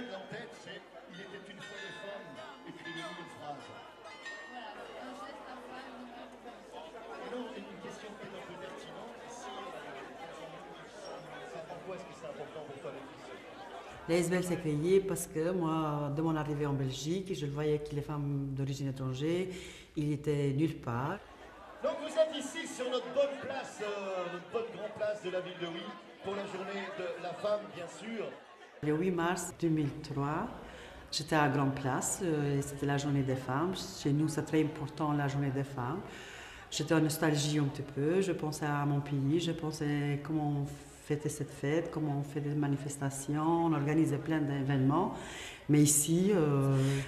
que en tête, c'est il était une fois les femmes, écrivez-nous une phrase. Voilà, un geste, un phare, une image. Et non, une question qui est un peu pertinente, si, pourquoi est-ce que c'est important pour toi d'être ici? L'ASBL s'est créé parce que moi, de mon arrivée en Belgique, je le voyais que les femmes d'origine étrangère, il était nulle part. Donc vous êtes ici sur notre bonne place, notre bonne grande place de la ville de Huy, pour la journée de la femme, bien sûr. Le 8 mars 2003, j'étais à Grande Place, et c'était la journée des femmes. Chez nous, c'est très important, la journée des femmes. J'étais en nostalgie un petit peu, je pensais à mon pays, je pensais comment on fêtait cette fête, comment on fait des manifestations, on organisait plein d'événements. Mais ici,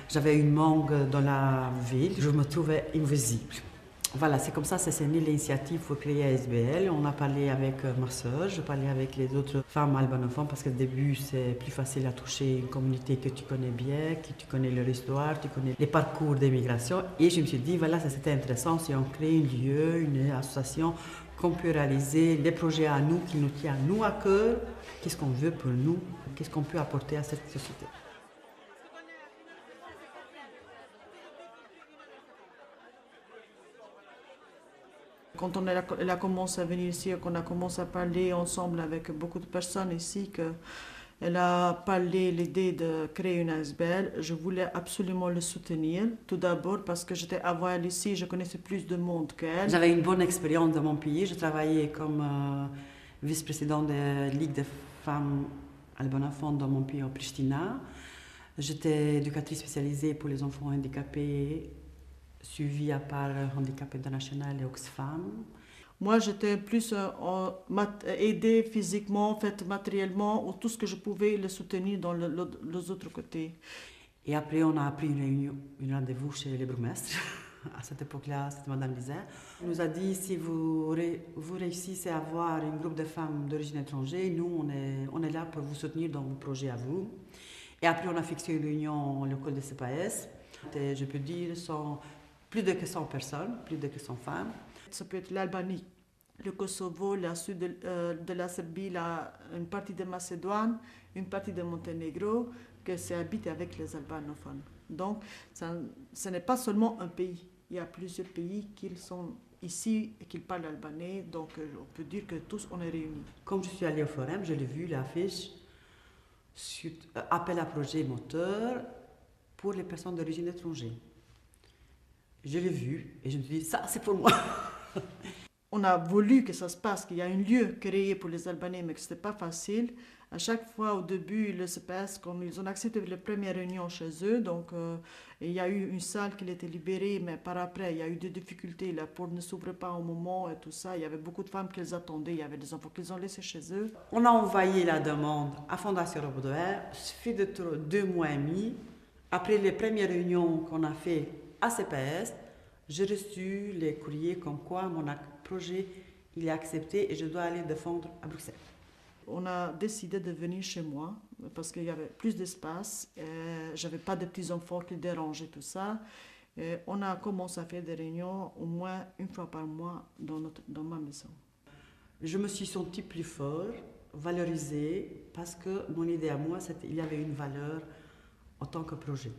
j'avais une manque dans la ville, je me trouvais invisible. Voilà, c'est comme ça, c'est né l'initiative pour créer ASBL. On a parlé avec ma soeur, je parlais avec les autres femmes albanophones parce qu'au début, c'est plus facile à toucher une communauté que tu connais bien, que tu connais leur histoire, tu connais les parcours d'émigration. Et je me suis dit, voilà, ça c'était intéressant si on crée un lieu, une association, qu'on peut réaliser des projets à nous, qui nous tiennent à nous à cœur, qu'est-ce qu'on veut pour nous, qu'est-ce qu'on peut apporter à cette société. Quand elle a commencé à venir ici, qu'on a commencé à parler ensemble avec beaucoup de personnes ici, qu'elle a parlé l'idée de créer une ASBL, je voulais absolument le soutenir. Tout d'abord parce que j'étais avant elle ici, je connaissais plus de monde qu'elle. J'avais une bonne expérience dans mon pays. Je travaillais comme vice-présidente de la Ligue des femmes albanophones dans mon pays, au Pristina. J'étais éducatrice spécialisée pour les enfants handicapés, suivi à part Handicap International et Oxfam. Moi, j'étais plus aidée physiquement, matériellement, ou tout ce que je pouvais le soutenir dans les autres côtés. Et après, on a pris une rendez-vous chez les bourgmestres. À cette époque-là, c'était Madame Lisère. Elle nous a dit, si vous réussissez à avoir un groupe de femmes d'origine étrangère, nous, on est là pour vous soutenir dans vos projets à vous. Et après, on a fixé une réunion locale de CPS. Et je peux dire, plus de 100 personnes, plus de 100 femmes. Ça peut être l'Albanie, le Kosovo, la sud de la Serbie, une partie de Macédoine, une partie de Monténégro, que c'est habité avec les albanophones. Donc, ce n'est pas seulement un pays. Il y a plusieurs pays qui sont ici et qui parlent albanais. Donc, on peut dire que tous, on est réunis. Comme je suis allée au forum, je l'ai vu, l'affiche, appel à projet moteur pour les personnes d'origine étrangère. Je l'ai vu et je me suis dit, ça c'est pour moi. On a voulu que ça se passe, qu'il y a un lieu créé pour les Albanais, mais que ce n'était pas facile. À chaque fois, au début, le CPS, comme ils ont accepté les premières réunions chez eux, donc il y a eu une salle qui était libérée, mais par après, il y a eu des difficultés. La porte ne s'ouvre pas au moment et tout ça. Il y avait beaucoup de femmes qui les attendaient, il y avait des enfants qu'ils ont laissés chez eux. On a envoyé la demande à Fondation Robert, suffit de 2 mois et demi. Après les premières réunions qu'on a fait à CPS, j'ai reçu les courriers comme quoi mon projet il est accepté et je dois aller défendre à Bruxelles. On a décidé de venir chez moi parce qu'il y avait plus d'espace, je n'avais pas de petits-enfants qui dérangeaient tout ça. Et on a commencé à faire des réunions au moins une fois par mois dans ma maison. Je me suis sentie plus fort, valorisée, parce que mon idée à moi, c'était qu'il y avait une valeur en tant que projet.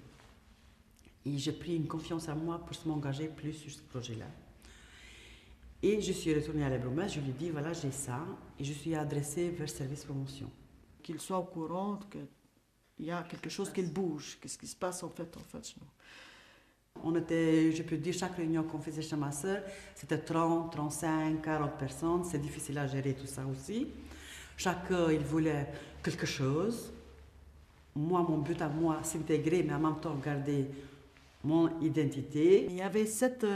Et j'ai pris une confiance en moi pour m'engager plus sur ce projet-là. Et je suis retournée à la bourgmestre, je lui ai dit, voilà, j'ai ça, et je suis adressée vers Service Promotion. Qu'il soit au courant qu'il y a quelque chose qui bouge, qu'est-ce qui se passe en fait. On était, je peux dire, chaque réunion qu'on faisait chez ma soeur, c'était 30, 35, 40 personnes, c'est difficile à gérer tout ça aussi. Chacun, il voulait quelque chose. Moi, mon but à moi, s'intégrer, mais en même temps garder mon identité. Il y avait cette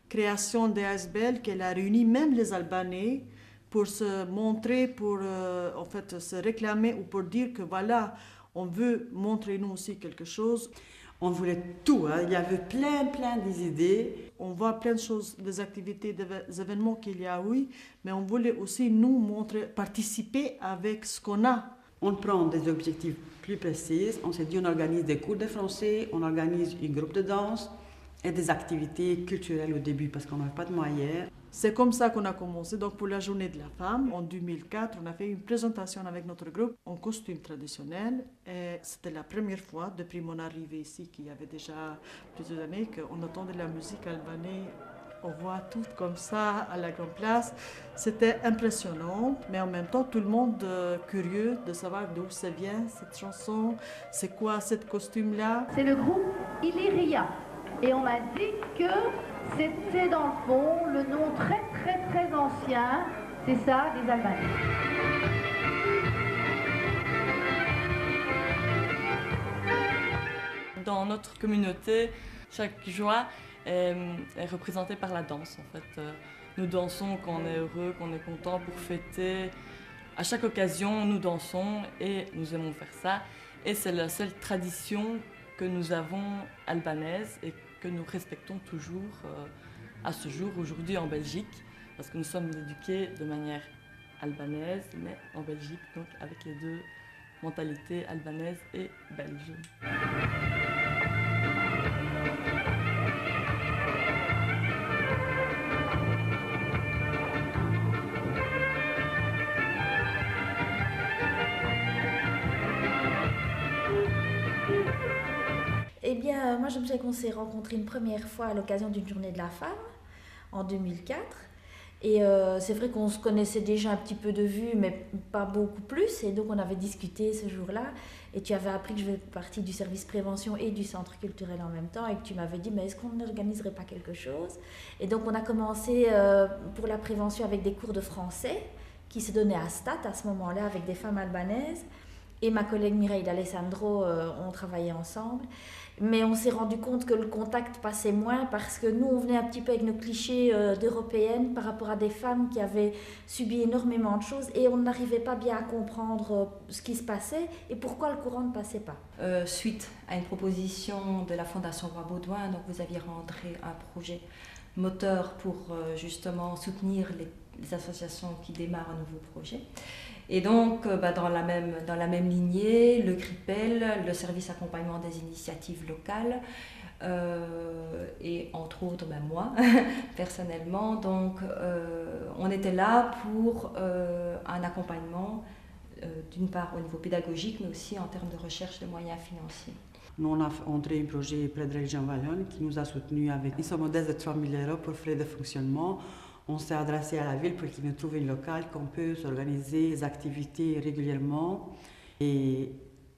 création d'ASBL qu'elle a réuni même les Albanais pour se montrer, pour en fait se réclamer ou pour dire que voilà, on veut montrer nous aussi quelque chose. On voulait tout, hein. Il y avait plein d'idées. On voit plein de choses, des activités, des événements qu'il y a, oui, mais on voulait aussi nous montrer, participer avec ce qu'on a. On prend des objectifs plus précis. On s'est dit on organise des cours de français, on organise un groupe de danse et des activités culturelles au début parce qu'on n'avait pas de moyens. C'est comme ça qu'on a commencé. Donc pour la journée de la femme, en 2004, on a fait une présentation avec notre groupe en costume traditionnel. Et c'était la première fois depuis mon arrivée ici, qu'il y avait déjà plusieurs années, qu'on entendait la musique albanaise. On voit tout comme ça à la grande place. C'était impressionnant, mais en même temps, tout le monde curieux de savoir d'où ça vient, cette chanson, c'est quoi ce costume-là. C'est le groupe Illyria. Et on m'a dit que c'était dans le fond le nom très très très ancien, c'est ça, des Albanais. Dans notre communauté, chaque joie est représentée par la danse. En fait, nous dansons quand on est heureux, quand on est content pour fêter. À chaque occasion, nous dansons et nous aimons faire ça. Et c'est la seule tradition que nous avons albanaise et que nous respectons toujours à ce jour, aujourd'hui en Belgique, parce que nous sommes éduqués de manière albanaise, mais en Belgique, donc avec les deux mentalités albanaise et belge. Eh bien, moi je me souviens qu'on s'est rencontrés une première fois à l'occasion d'une journée de la femme, en 2004. Et c'est vrai qu'on se connaissait déjà un petit peu de vue, mais pas beaucoup plus. Et donc on avait discuté ce jour-là. Et tu avais appris que je faisais partie du service prévention et du centre culturel en même temps. Et que tu m'avais dit, mais est-ce qu'on n'organiserait pas quelque chose? Et donc on a commencé pour la prévention avec des cours de français qui se donnaient à Stad à ce moment-là avec des femmes albanaises. Et ma collègue Mireille D'Alessandro, on travaillait ensemble. Mais on s'est rendu compte que le contact passait moins parce que nous, on venait un petit peu avec nos clichés d'européennes par rapport à des femmes qui avaient subi énormément de choses et on n'arrivait pas bien à comprendre ce qui se passait et pourquoi le courant ne passait pas. Suite à une proposition de la Fondation Roi Baudouin, donc vous aviez rentré un projet moteur pour justement soutenir les associations qui démarrent un nouveau projet. Et donc, dans la même lignée, le CRIPEL, le service accompagnement des initiatives locales, et entre autres moi, personnellement, donc on était là pour un accompagnement, d'une part au niveau pédagogique, mais aussi en termes de recherche de moyens financiers. Nous, on a entré un projet près de Région Wallonne qui nous a soutenus avec une somme modeste de 3 000 € pour frais de fonctionnement. On s'est adressé à la ville pour qu'ils nous trouvent une locale qu'on peut s'organiser les activités régulièrement. Et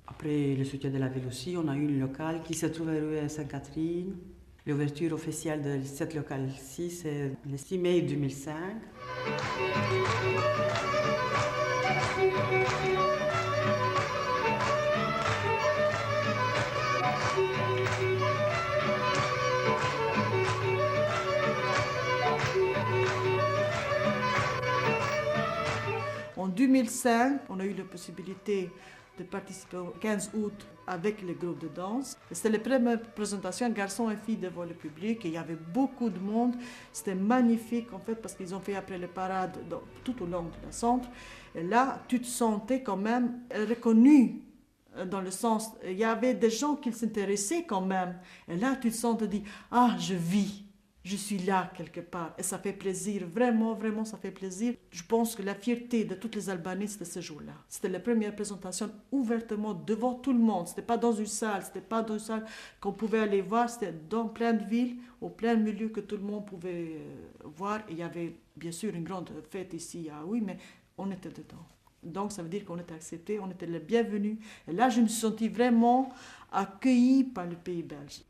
après le soutien de la ville aussi, on a eu une locale qui se trouve à rue Sainte-Catherine. L'ouverture officielle de cette locale-ci, c'est le 6 mai 2005. En 2005, on a eu la possibilité de participer au 15 août avec le groupe de danse. C'était la première présentation, garçons et filles devant le public. Et il y avait beaucoup de monde. C'était magnifique en fait parce qu'ils ont fait après le parade tout au long du centre. Et là, tu te sentais quand même reconnu dans le sens, il y avait des gens qui s'intéressaient quand même. Et là, tu te sens te dire, ah, je vis. Je suis là quelque part et ça fait plaisir, vraiment, vraiment ça fait plaisir. Je pense que la fierté de toutes les Albanais, c'était ce jour-là. C'était la première présentation ouvertement devant tout le monde. C'était pas dans une salle, qu'on pouvait aller voir, c'était dans plein de villes, au plein milieu que tout le monde pouvait voir. Et il y avait bien sûr une grande fête ici, oui, mais on était dedans. Donc ça veut dire qu'on était acceptés, on était les bienvenus. Et là, je me suis sentie vraiment accueillie par le pays belge.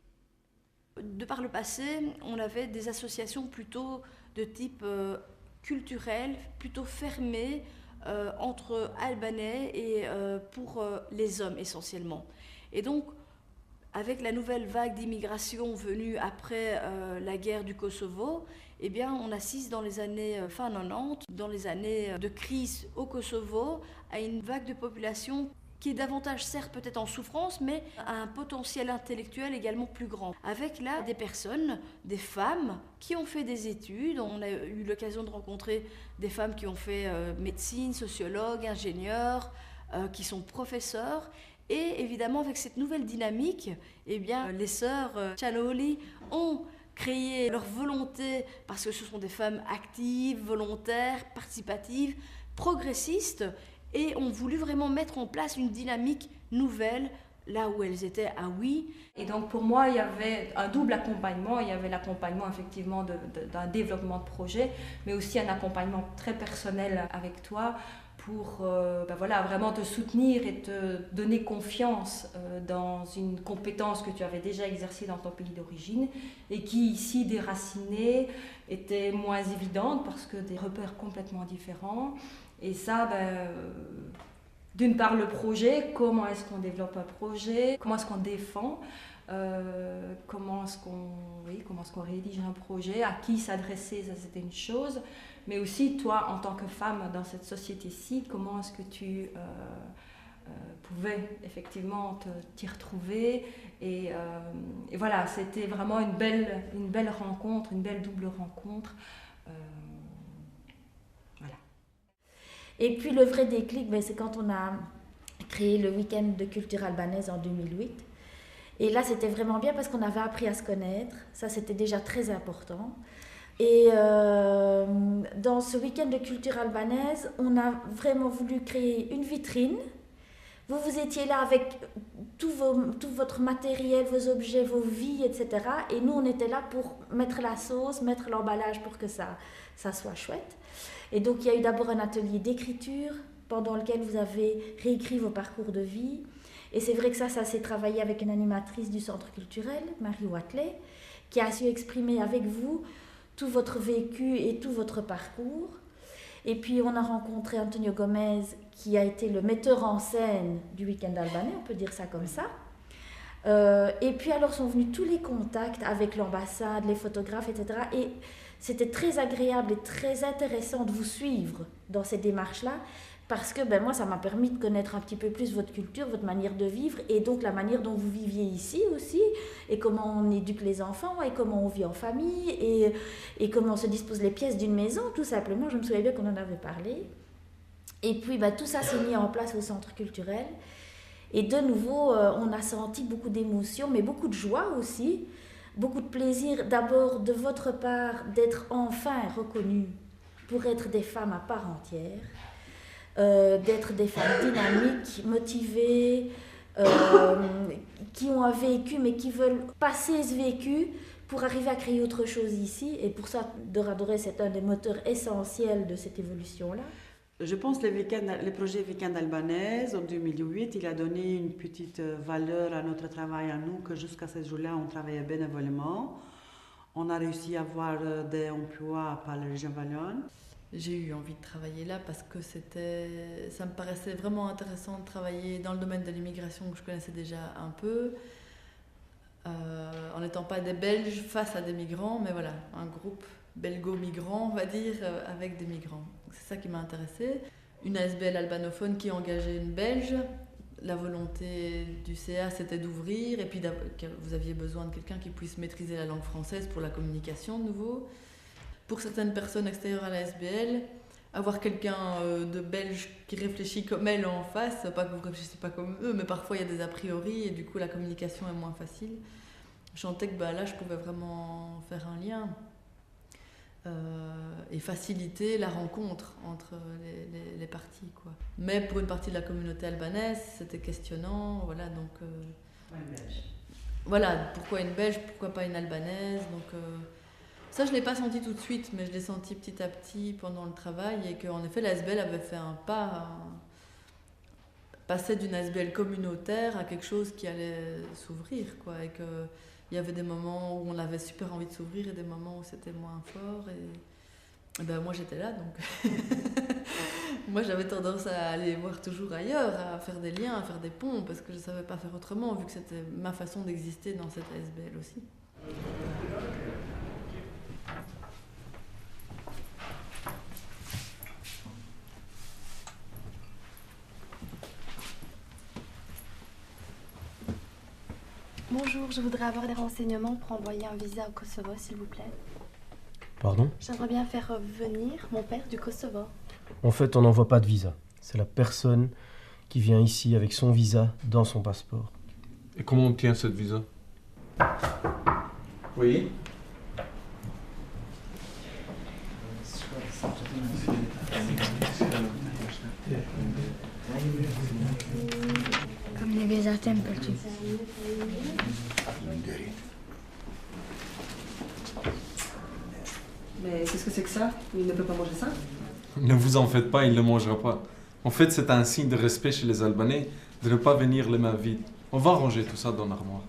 De par le passé, on avait des associations plutôt de type culturel, plutôt fermées entre Albanais et pour les hommes essentiellement. Et donc, avec la nouvelle vague d'immigration venue après la guerre du Kosovo, eh bien, on assiste dans les années fin 90, dans les années de crise au Kosovo, à une vague de population qui est davantage, certes, peut-être en souffrance, mais à un potentiel intellectuel également plus grand. Avec là des personnes, des femmes qui ont fait des études. On a eu l'occasion de rencontrer des femmes qui ont fait médecine, sociologue, ingénieurs, qui sont professeurs. Et évidemment, avec cette nouvelle dynamique, eh bien, les sœurs Chanoli ont créer leur volonté, parce que ce sont des femmes actives, volontaires, participatives, progressistes, et ont voulu vraiment mettre en place une dynamique nouvelle là où elles étaient à Oui. Et donc pour moi, il y avait un double accompagnement. Il y avait l'accompagnement effectivement d'un développement de projet, mais aussi un accompagnement très personnel avec toi pour voilà, vraiment te soutenir et te donner confiance dans une compétence que tu avais déjà exercée dans ton pays d'origine et qui ici, déracinée, était moins évidente parce que des repères complètement différents. Et ça, d'une part le projet, comment est-ce qu'on développe un projet, comment est-ce qu'on défend, comment est-ce qu'on rédige un projet, à qui s'adresser, ça c'était une chose, mais aussi toi en tant que femme dans cette société-ci, comment est-ce que tu pouvais effectivement t'y retrouver et voilà, c'était vraiment une belle rencontre, une belle double rencontre. Et puis le vrai déclic, c'est quand on a créé le week-end de culture albanaise en 2008. Et là, c'était vraiment bien parce qu'on avait appris à se connaître. Ça, c'était déjà très important. Et dans ce week-end de culture albanaise, on a vraiment voulu créer une vitrine. Vous étiez là avec tout votre matériel, vos objets, vos vies, etc. Et nous, on était là pour mettre la sauce, mettre l'emballage pour que ça soit chouette. Et donc, il y a eu d'abord un atelier d'écriture pendant lequel vous avez réécrit vos parcours de vie. Et c'est vrai que ça s'est travaillé avec une animatrice du centre culturel, Marie Watley, qui a su exprimer avec vous tout votre vécu et tout votre parcours. Et puis, on a rencontré Antonio Gomez, qui a été le metteur en scène du week-end albanais, on peut dire ça comme ça. Et puis, alors, sont venus tous les contacts avec l'ambassade, les photographes, etc. Et c'était très agréable et très intéressant de vous suivre dans ces démarches-là, parce que moi, ça m'a permis de connaître un petit peu plus votre culture, votre manière de vivre, et donc la manière dont vous viviez ici aussi, et comment on éduque les enfants, et comment on vit en famille, et comment se disposent les pièces d'une maison, tout simplement. Je me souviens bien qu'on en avait parlé. Et puis, tout ça s'est mis en place au centre culturel. Et de nouveau, on a senti beaucoup d'émotions, mais beaucoup de joie aussi, beaucoup de plaisir, d'abord de votre part, d'être enfin reconnues pour être des femmes à part entière, d'être des femmes dynamiques, motivées, qui ont un vécu, mais qui veulent passer ce vécu pour arriver à créer autre chose ici. Et pour ça, Doradoré, c'est un des moteurs essentiels de cette évolution-là. Je pense que le projet Week-end albanaise, en 2008, il a donné une petite valeur à notre travail à nous, que jusqu'à ce jour-là, on travaillait bénévolement. On a réussi à avoir des emplois par la région wallonne. J'ai eu envie de travailler là parce que ça me paraissait vraiment intéressant de travailler dans le domaine de l'immigration que je connaissais déjà un peu, en n'étant pas des Belges face à des migrants, mais voilà, un groupe belgo-migrant, on va dire, avec des migrants. C'est ça qui m'a intéressée. Une ASBL albanophone qui engageait une Belge. La volonté du CA, c'était d'ouvrir, et puis que vous aviez besoin de quelqu'un qui puisse maîtriser la langue française pour la communication de nouveau. Pour certaines personnes extérieures à la ASBL, avoir quelqu'un de belge qui réfléchit comme elle en face, pas que vous ne réfléchissez pas comme eux, mais parfois il y a des a priori et du coup la communication est moins facile. Je sentais que là je pouvais vraiment faire un lien et faciliter la rencontre entre les parties, quoi. Mais pour une partie de la communauté albanaise, c'était questionnant, voilà, donc... Voilà, pourquoi une Belge, pourquoi pas une albanaise, donc... Ça, je ne l'ai pas senti tout de suite, mais je l'ai senti petit à petit pendant le travail, et qu'en effet, la ASBL avait fait un pas, passer d'une ASBL communautaire à quelque chose qui allait s'ouvrir, quoi, et qu'il y avait des moments où on avait super envie de s'ouvrir et des moments où c'était moins fort, et moi j'étais là, donc moi j'avais tendance à aller voir toujours ailleurs, à faire des liens, à faire des ponts, parce que je ne savais pas faire autrement, vu que c'était ma façon d'exister dans cette ASBL aussi. Bonjour, je voudrais avoir des renseignements pour envoyer un visa au Kosovo, s'il vous plaît. Pardon ? J'aimerais bien faire venir mon père du Kosovo. En fait, on n'envoie pas de visa. C'est la personne qui vient ici avec son visa dans son passeport. Et comment on obtient cette visa ? Oui. tempeltje. Mais qu'est-ce que c'est que ça? Il ne peut pas manger ça? Ne vous en faites pas, il ne le mangera pas. En fait, c'est un signe de respect chez les Albanais de ne pas venir les mains vides. On va ranger tout ça dans l'armoire.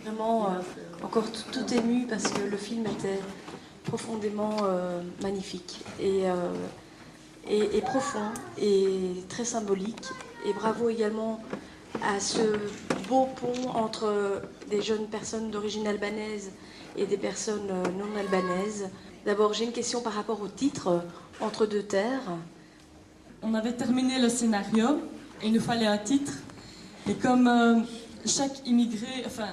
Vraiment encore tout ému parce que le film était profondément magnifique et profond et très symbolique. Et bravo également à ce beau pont entre des jeunes personnes d'origine albanaise et des personnes non albanaises. D'abord, j'ai une question par rapport au titre, Entre deux terres. On avait terminé le scénario et il nous fallait un titre. Et comme chaque immigré, enfin,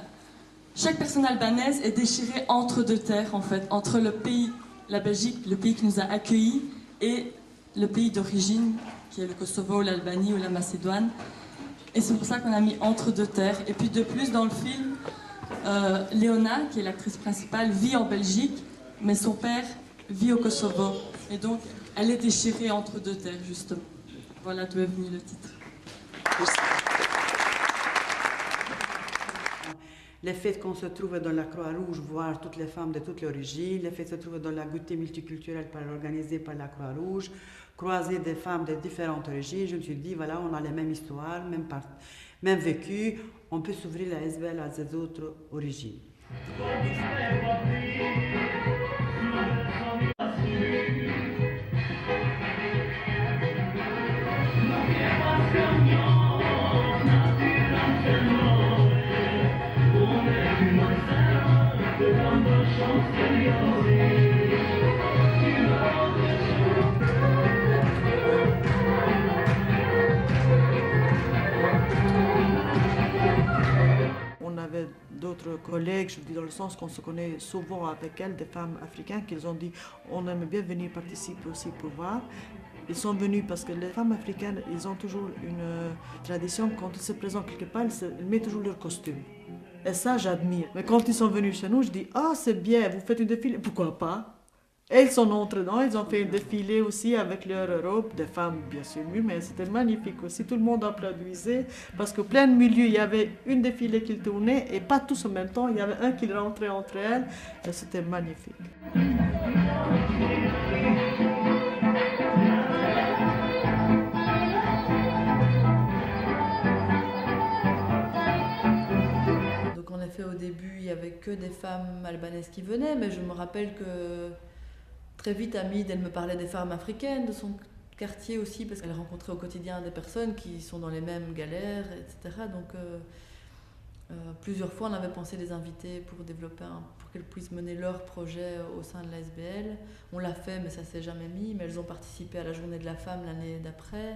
chaque personne albanaise est déchirée entre deux terres, en fait, entre le pays, la Belgique, le pays qui nous a accueillis, et le pays d'origine, qui est le Kosovo, l'Albanie ou la Macédoine. Et c'est pour ça qu'on a mis entre deux terres. Et puis de plus, dans le film, Léona, qui est l'actrice principale, vit en Belgique, mais son père vit au Kosovo. Et donc, elle est déchirée entre deux terres, justement. Voilà d'où est venu le titre. Le fait qu'on se trouve dans la Croix-Rouge, voir toutes les femmes de toutes les origines, le fait de se trouver dans la goûter multiculturelle organisée par la Croix-Rouge, croiser des femmes de différentes origines, je me suis dit, voilà, on a les mêmes histoires, même vécu, on peut s'ouvrir la SBL à ces autres origines. On avait d'autres collègues, je dis dans le sens qu'on se connaît souvent avec elles, des femmes africaines, qui ont dit on aimerait bien venir participer aussi pour voir. Ils sont venus parce que les femmes africaines, ils ont toujours une tradition, quand ils se présentent quelque part, ils mettent toujours leur costume. Et ça, j'admire. Mais quand ils sont venus chez nous, je dis ah, c'est bien, vous faites une défilé, pourquoi pas? Et ils sont entrés dedans, ils ont fait un défilé aussi avec leurs robes, des femmes bien sûr, mais c'était magnifique aussi. Tout le monde applaudissait parce que plein de milieux, il y avait une défilé qui tournait et pas tous en même temps, il y avait un qui rentrait entre elles et c'était magnifique. Donc en effet, au début, il n'y avait que des femmes albanaises qui venaient, mais je me rappelle que très vite, Hamid, elle me parlait des femmes africaines, de son quartier aussi, parce qu'elle rencontrait au quotidien des personnes qui sont dans les mêmes galères, etc. Donc, plusieurs fois, on avait pensé les inviter pour développer, pour qu'elles puissent mener leur projet au sein de l'ASBL. On l'a fait, mais ça ne s'est jamais mis. Mais elles ont participé à la Journée de la femme l'année d'après.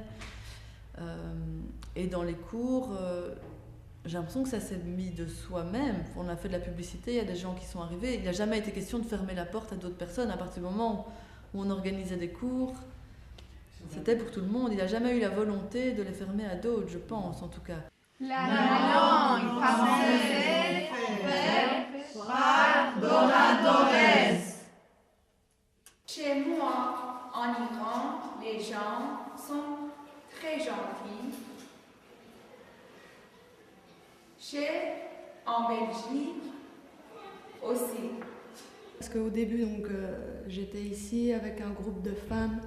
Et dans les cours, j'ai l'impression que ça s'est mis de soi-même. On a fait de la publicité, il y a des gens qui sont arrivés. Il n'a jamais été question de fermer la porte à d'autres personnes. À partir du moment où on organisait des cours, c'était pour tout le monde. Il n'a jamais eu la volonté de les fermer à d'autres, je pense en tout cas. La langue française fait donadores. Chez moi, en Iran, les gens sont très gentils. En Belgique aussi. Parce qu'au début, j'étais ici avec un groupe de femmes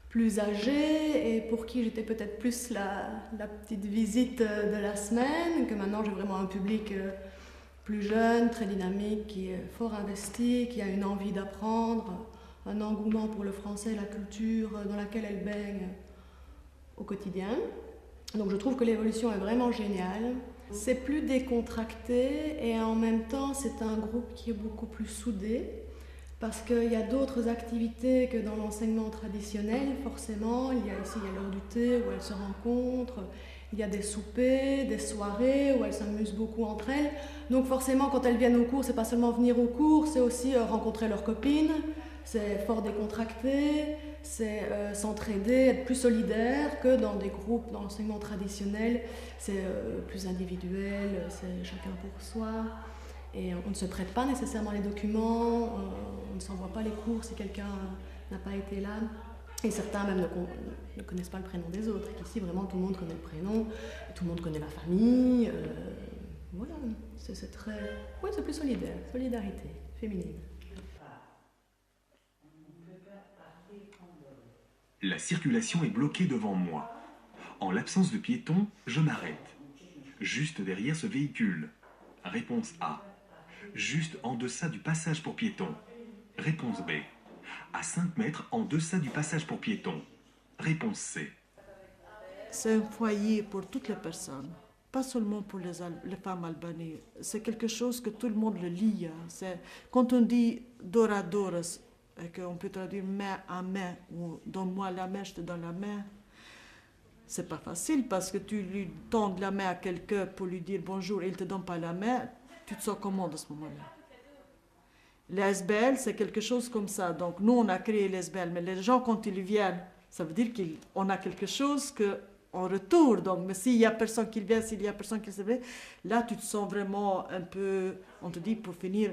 plus âgées et pour qui j'étais peut-être plus la petite visite de la semaine, que maintenant j'ai vraiment un public plus jeune, très dynamique, qui est fort investi, qui a une envie d'apprendre, un engouement pour le français, la culture dans laquelle elle baigne au quotidien. Donc je trouve que l'évolution est vraiment géniale. C'est plus décontracté et en même temps c'est un groupe qui est beaucoup plus soudé parce qu'il y a d'autres activités que dans l'enseignement traditionnel forcément. Il y a l'heure du thé où elles se rencontrent, il y a des soupers, des soirées où elles s'amusent beaucoup entre elles. Donc forcément quand elles viennent au cours, c'est pas seulement venir au cours, c'est aussi rencontrer leurs copines, c'est fort décontracté, c'est s'entraider, être plus solidaire que dans des groupes dans l'enseignement traditionnel. C'est plus individuel, c'est chacun pour soi. Et on ne se prête pas nécessairement les documents, on ne s'envoie pas les cours si quelqu'un n'a pas été là. Et certains même ne connaissent pas le prénom des autres. Et qu'ici, vraiment, tout le monde connaît le prénom, tout le monde connaît la famille. Voilà, c'est très... Ouais, c'est plus solidaire, solidarité féminine. La circulation est bloquée devant moi. En l'absence de piétons, je m'arrête. Juste derrière ce véhicule. Réponse A. Juste en deçà du passage pour piétons. Réponse B. À 5 mètres en deçà du passage pour piétons. Réponse C. C'est un foyer pour toutes les personnes, pas seulement pour les femmes albanaises. C'est quelque chose que tout le monde le lie. Quand on dit dora doras, qu'on peut traduire main à main, ou donne-moi la main, je te donne la main, c'est pas facile parce que tu lui tends la main à quelqu'un pour lui dire bonjour et il te donne pas la main, tu te sens comment à ce moment-là? L'SBL, c'est quelque chose comme ça. Donc, nous, on a créé l'SBL, mais les gens, quand ils viennent, ça veut dire qu'on a quelque chose qu'en retour. Donc, mais s'il n'y a personne qui vient, s'il y a personne qui se vient, là, tu te sens vraiment un peu, on te dit, pour finir,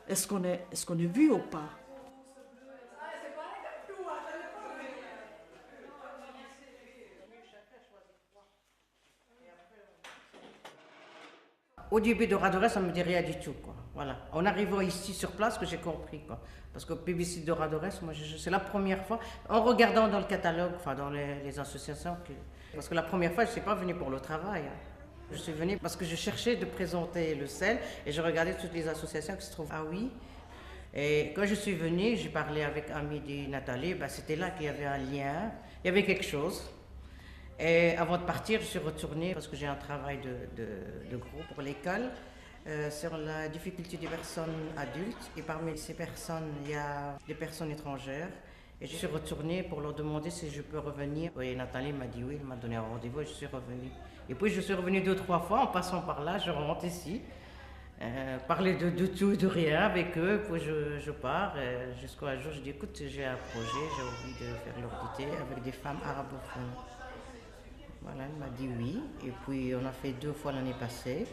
est-ce qu'on est vu ou pas? Au début de Radores, ça ne me dit rien du tout, quoi. Voilà. En arrivant ici sur place, que j'ai compris, quoi. Parce que BBC de Radores, moi, c'est la première fois, en regardant dans le catalogue, enfin dans les associations, parce que la première fois, je ne suis pas venue pour le travail. Hein. Je suis venue parce que je cherchais de présenter le sel et je regardais toutes les associations qui se trouvent à Oui. Et quand je suis venue, j'ai parlé avec Amidi Nathalie, ben, c'était là qu'il y avait un lien, il y avait quelque chose. Et avant de partir, je suis retournée parce que j'ai un travail de groupe pour l'école sur la difficulté des personnes adultes. Et parmi ces personnes, il y a des personnes étrangères. Et je suis retournée pour leur demander si je peux revenir. Et Nathalie m'a dit oui, elle m'a donné un rendez-vous et je suis revenue. Et puis je suis revenue 2 ou 3 fois en passant par là, je rentre ici. Parler de tout et de rien avec eux, puis je pars. Jusqu'à un jour, je dis écoute, j'ai un projet, j'ai envie de faire l'ordité avec des femmes arabophones. Voilà, elle m'a dit oui, et puis on a fait 2 fois l'année passée,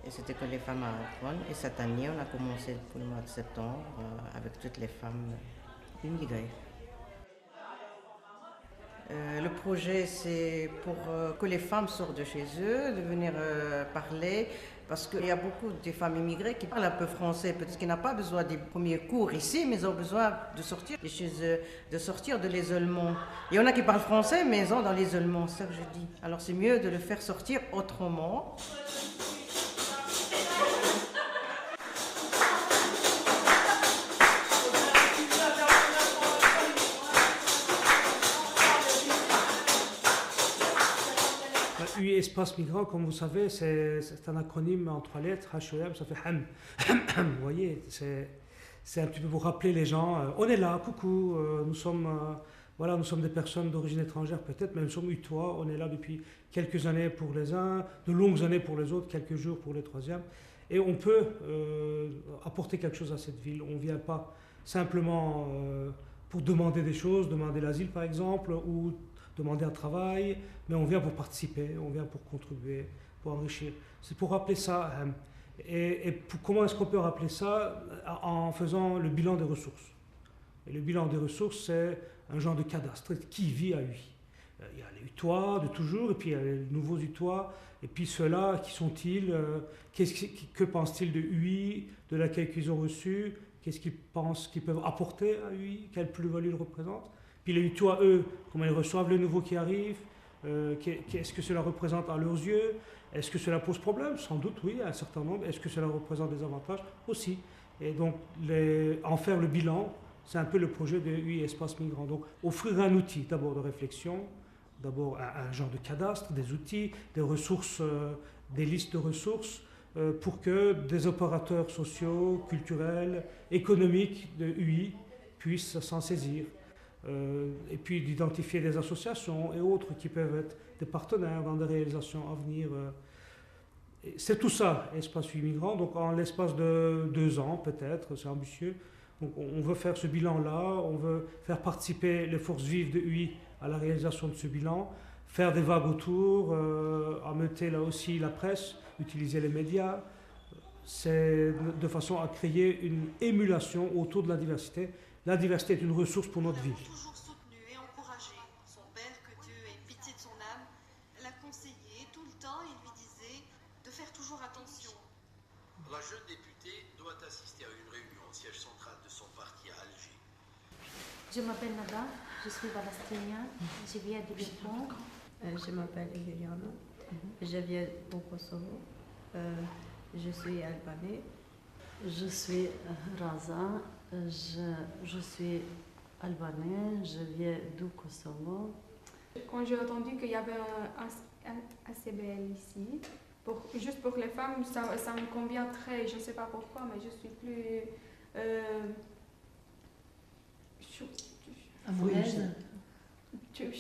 et c'était que les femmes arabophones, et cette année on a commencé pour le mois de septembre avec toutes les femmes immigrées. Le projet c'est pour que les femmes sortent de chez eux, de venir parler, parce qu'il y a beaucoup de femmes immigrées qui parlent un peu français, peut-être qu'ils n'ont pas besoin des premiers cours ici, mais ils ont besoin de sortir de chez eux, de sortir de l'isolement. Il y en a qui parlent français, mais ils sont dans l'isolement, c'est ça que je dis. Alors c'est mieux de le faire sortir autrement. UI Espace Migrant, comme vous savez, c'est un acronyme en 3 lettres, HEM, ça fait HAM. Vous voyez, c'est un petit peu pour rappeler les gens, on est là, coucou, nous sommes des personnes d'origine étrangère peut-être, mais nous sommes utois, on est là depuis quelques années pour les uns, de longues années pour les autres, quelques jours pour les troisièmes. Et on peut apporter quelque chose à cette ville. On ne vient pas simplement pour demander des choses, demander l'asile par exemple, ou demander un travail, mais on vient pour participer, on vient pour contribuer, pour enrichir. C'est pour rappeler ça. Comment est-ce qu'on peut rappeler ça? En faisant le bilan des ressources. Et le bilan des ressources, c'est un genre de cadastre. Qui vit à UI? Il y a les Utois de toujours, et puis il y a les nouveaux Utois, et puis ceux-là, qui sont-ils? Que pensent-ils de UI, de l'accueil qu'ils ont reçu? Qu'est-ce qu'ils pensent qu'ils peuvent apporter à UI? Quelle plus-value ils représentent? Puis les Utois, eux, comment ils reçoivent les nouveaux qui arrivent? Qu'est-ce que cela représente à leurs yeux? Est-ce que cela pose problème? Sans doute, oui, à un certain nombre. Est-ce que cela représente des avantages? Aussi. Et donc, en faire le bilan, c'est un peu le projet de UI Espace Migrant. Donc, offrir un outil d'abord de réflexion, d'abord un genre de cadastre, des outils, des ressources, des listes de ressources, pour que des opérateurs sociaux, culturels, économiques de UI puissent s'en saisir. Et puis d'identifier des associations et autres qui peuvent être des partenaires dans des réalisations à venir. C'est tout ça, Espace UI Migrant. Donc en l'espace de 2 ans peut-être, c'est ambitieux, Donc on veut faire ce bilan-là, on veut faire participer les forces vives de UI à la réalisation de ce bilan, faire des vagues autour, ameuter là aussi la presse, utiliser les médias. C'est de façon à créer une émulation autour de la diversité. La diversité est une ressource pour notre ville. Toujours soutenu et encouragé. Son père, que Dieu ait pitié de son âme, l'a conseillé. Tout le temps, il lui disait de faire toujours attention. La jeune députée doit assister à une réunion au siège central de son parti à Alger. Je m'appelle Nada, je suis palestinienne, je viens du Liban. Je m'appelle Juliana, je viens au Kosovo. Je suis albanais. Je suis Raza, je suis albanais, je viens du Kosovo. Quand j'ai entendu qu'il y avait un ACBL ici, juste pour les femmes, ça me convient très, je ne sais pas pourquoi, mais je suis plus... Amoureuse. Tu te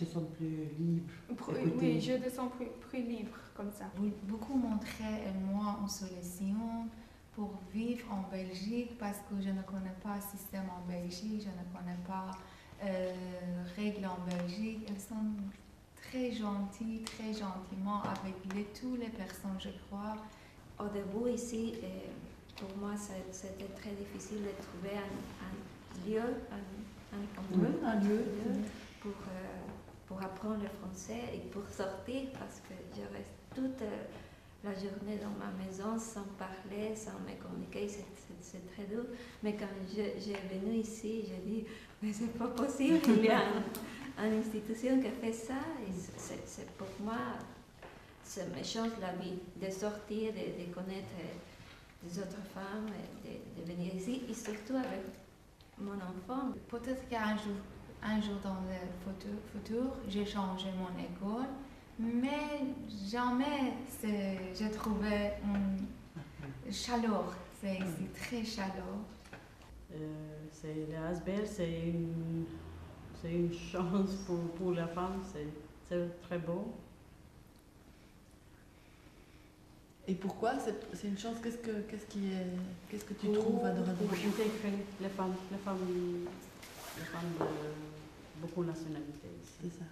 sens plus libre. Oui, je te sens plus libre comme ça. Beaucoup montraient moi en solution pour vivre en Belgique parce que je ne connais pas le système en Belgique, je ne connais pas règles en Belgique. Elles sont très gentilles, très gentiment avec toutes les personnes, je crois. Au début ici, pour moi, c'était très difficile de trouver un lieu, un lieu pour apprendre le français et pour sortir parce que je reste toute la journée dans ma maison sans parler, sans me communiquer, c'est très dur. Mais quand j'ai venu ici, j'ai dit, mais c'est pas possible, il y a une institution qui fait ça et c'est pour moi, ça me change la vie, de sortir, de connaître des autres femmes, de venir ici et surtout avec mon enfant. Peut-être qu'un jour dans le futur, j'ai changé mon école, mais jamais j'ai trouvé une chaleur. C'est ici très chaleur. Le ASBL, c'est une chance pour la femme, c'est très beau. Et pourquoi c'est une chance? Qu'est-ce que tu trouves adorable? Pour intégrer les femmes de beaucoup de nationalités. C'est ça.